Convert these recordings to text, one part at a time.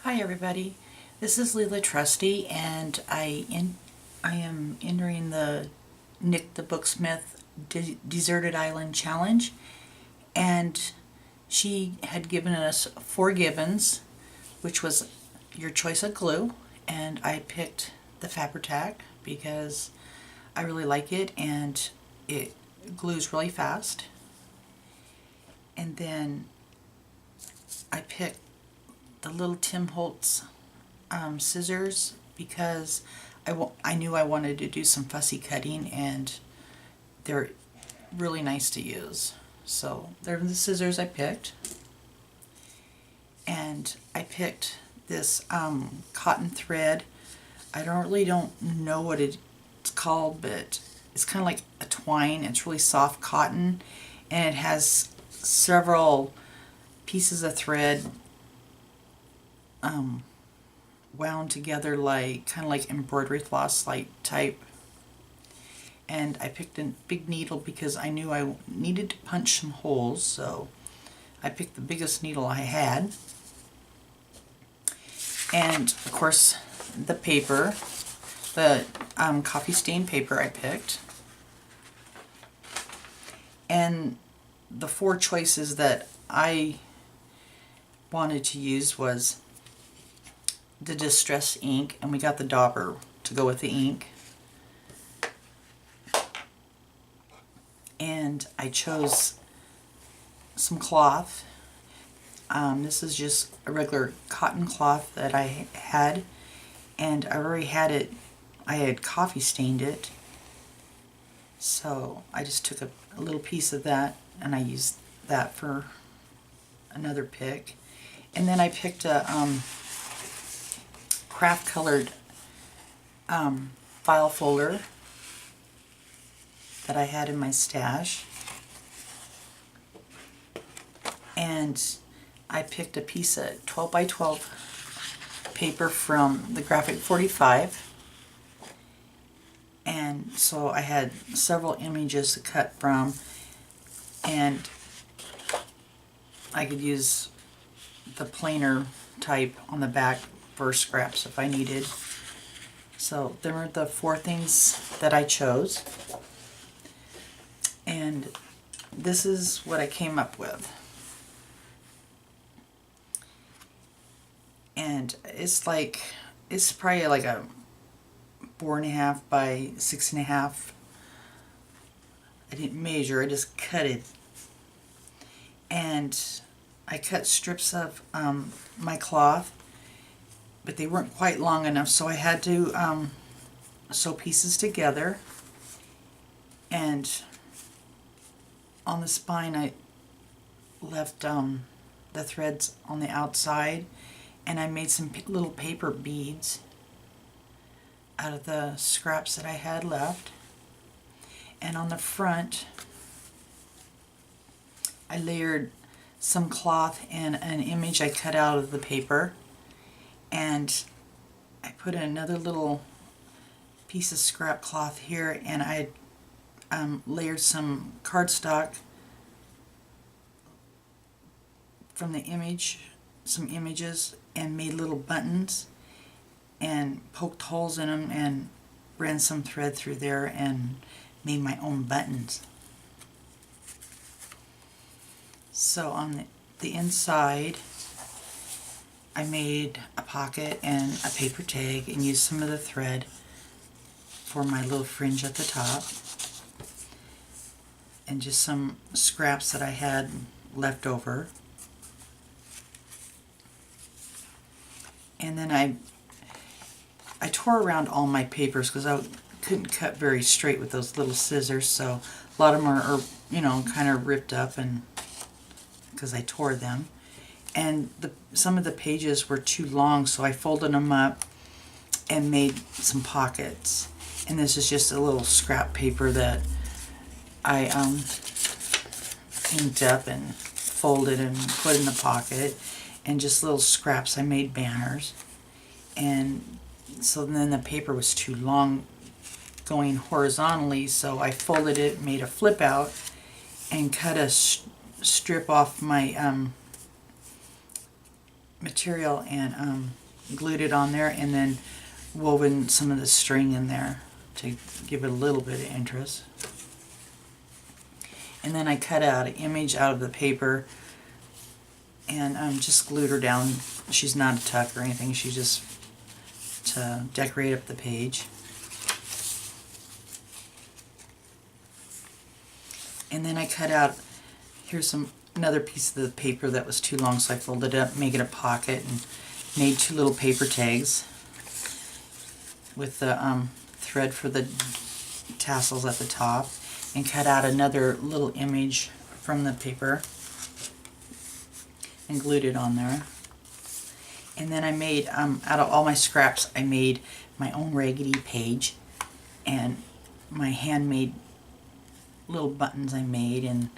Hi everybody, this is Leela Trusty and I am entering the Nick the Booksmith Deserted Island Challenge, and she had given us 4 gibbons, which was your choice of glue, and I picked the Fabri-Tac because I really like it and it glues really fast. And then I picked the little Tim Holtz scissors because I knew I wanted to do some fussy cutting and they're really nice to use. So they're the scissors I picked. And I picked this cotton thread. I don't know what it's called, but it's kind of like a twine. It's really soft cotton and it has several pieces of thread wound together like kind of like embroidery floss like type. And I picked a big needle because I knew I needed to punch some holes, so I picked the biggest needle I had. And of course the paper, the coffee stained paper I picked. And the 4 choices that I wanted to use was the Distress ink, and we got the Dauber to go with the ink. And I chose some cloth. This is just a regular cotton cloth that I had, and I already had it, I had coffee stained it, so I just took a little piece of that and I used that for another pick. And then I picked a craft colored file folder that I had in my stash, and I picked a piece of 12 by 12 paper from the Graphic 45, and so I had several images to cut from, and I could use the plainer type on the back for scraps if I needed. So there were the 4 things that I chose, and this is what I came up with. And it's probably like a 4.5 by 6.5. I didn't measure, I just cut it. And I cut strips of my cloth, but they weren't quite long enough, so I had to sew pieces together. And on the spine I left the threads on the outside, and I made some little paper beads out of the scraps that I had left. And on the front I layered some cloth and an image I cut out of the paper, and I put another little piece of scrap cloth here, and I layered some cardstock from the image, some images, and made little buttons and poked holes in them and ran some thread through there and made my own buttons. So on the inside I made a pocket and a paper tag and used some of the thread for my little fringe at the top, and just some scraps that I had left over. And then I tore around all my papers because I couldn't cut very straight with those little scissors, so a lot of them are kind of ripped up, and because I tore them. And some of the pages were too long, so I folded them up and made some pockets. And this is just a little scrap paper that I inked up and folded and put in the pocket, and just little scraps. I made banners. And so then the paper was too long going horizontally, so I folded it, made a flip out, and cut a strip off my material and glued it on there, and then woven some of the string in there to give it a little bit of interest. And then I cut out an image out of the paper and just glued her down. She's not a tuck or anything, she's just to decorate up the page. And then I cut out, here's another piece of the paper that was too long, so I folded it up, made it a pocket, and made 2 little paper tags with the thread for the tassels at the top, and cut out another little image from the paper and glued it on there. And then I made, out of all my scraps, I made my own raggedy page, and my handmade little buttons I made, and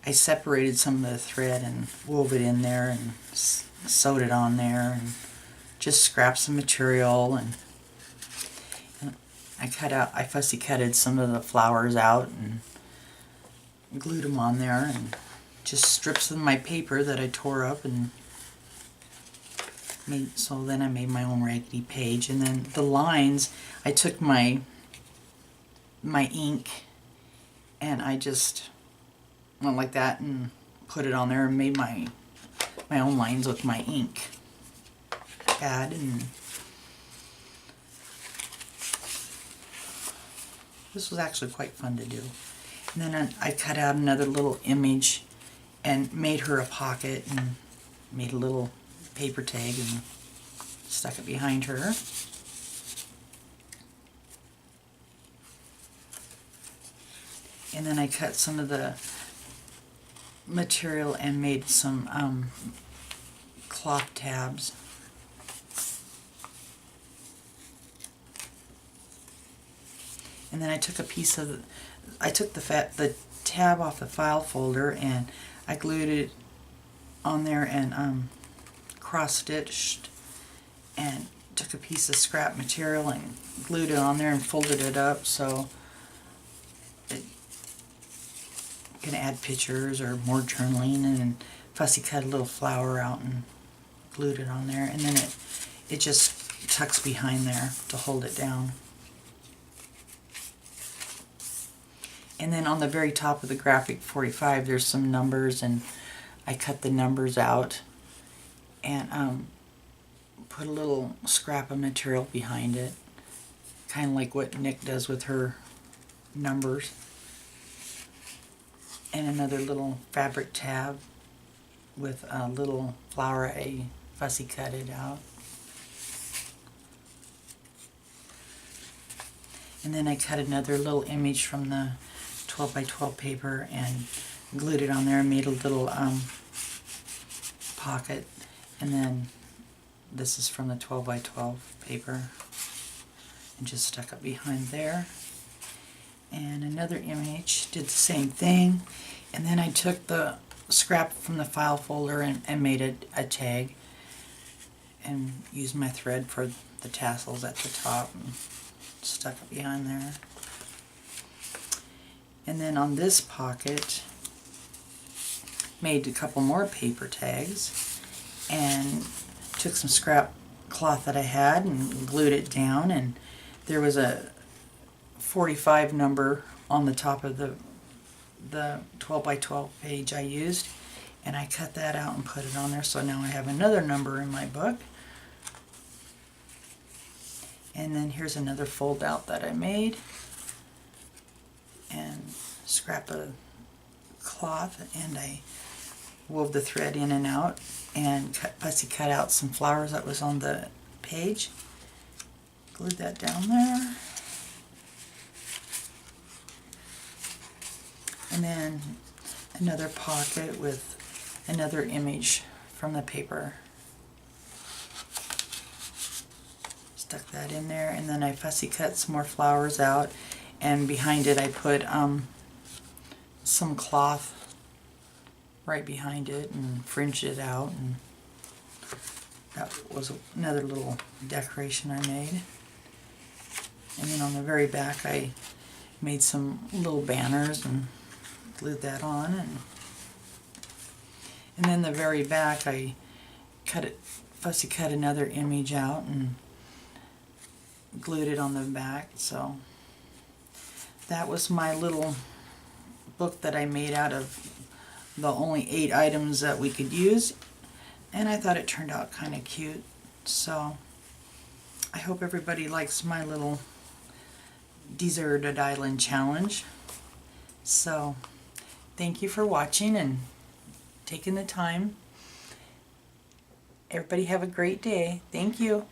I separated some of the thread and wove it in there and sewed it on there, and just scraps of material. And I fussy cutted some of the flowers out and glued them on there, and just strips of my paper that I tore up and made. So then I made my own raggedy page. And then the lines, I took my ink and I just went like that and put it on there and made my own lines with my ink pad. And this was actually quite fun to do. And then I cut out another little image and made her a pocket and made a little paper tag and stuck it behind her. And then I cut some of the material and made some cloth tabs. And then I took a piece of, I took the tab off the file folder and I glued it on there and cross-stitched, and took a piece of scrap material and glued it on there and folded it up so it can add pictures or more journaling. And then fussy cut a little flower out and glued it on there, and then it just tucks behind there to hold it down. And then on the very top of the graphic 45 there's some numbers, and I cut the numbers out and put a little scrap of material behind it, kind of like what Nick does with her numbers. And another little fabric tab with a little flower I fussy cut it out. And then I cut another little image from the 12 by 12 paper and glued it on there and made a little pocket. And then this is from the 12 by 12 paper and just stuck it behind there. And another image, did the same thing. And then I took the scrap from the file folder and made a tag and used my thread for the tassels at the top and stuck it behind there. And then on this pocket made a couple more paper tags and took some scrap cloth that I had and glued it down, and there was a 45 number on the top of the 12 by 12 page I used, and I cut that out and put it on there, so now I have another number in my book. And then here's another fold out that I made, and scrap of cloth, and I wove the thread in and out and fussy cut out some flowers that was on the page, glued that down there. And then another pocket with another image from the paper. Stuck that in there, and then I fussy cut some more flowers out, and behind it I put some cloth right behind it and fringed it out, and that was another little decoration I made. And then on the very back I made some little banners and glued that on, and then the very back I cut it Fussy cut another image out and glued it on the back. So that was my little book that I made out of the only 8 items that we could use, and I thought it turned out kind of cute. So I hope everybody likes my little Deserted Island challenge. So thank you for watching and taking the time. Everybody have a great day. Thank you.